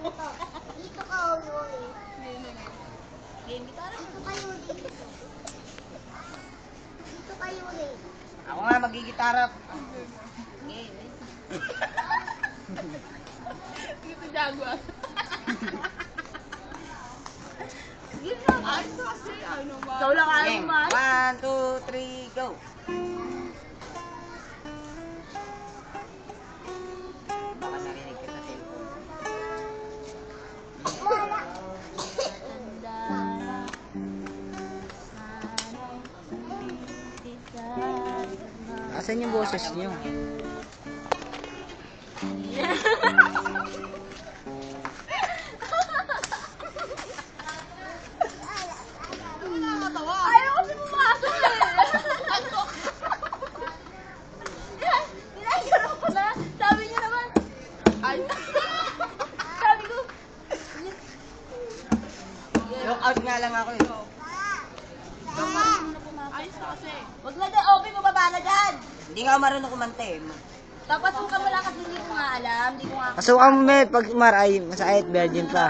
Dito ka ulit. Game gitara. Dito kayo ulit. Dito kayo ulit. Ako nga magigitara. Game. Dito jaguar. Sige na. Ayos na kasi. Ano ba? Ikaw lang ayaw Game. man. 1, 2, 3, go. Baka narinig ka sa cellphone. Wala. Asan yung boses niyo? Ayaw kasi pumasok eh. Ginagano ko na. Sabi niyo naman. Ay. Sabi ko. Look out nga lang ako eh. Ayos na kasi. Huwag na dyan. Okay, mababa na dyan. Hindi nga ako marunong kumante. Papasukan mo lang kasi hindi ko nga alam. Hindi ko nga Pasukan mo, Met. Pag maray, masakit, virgin pa.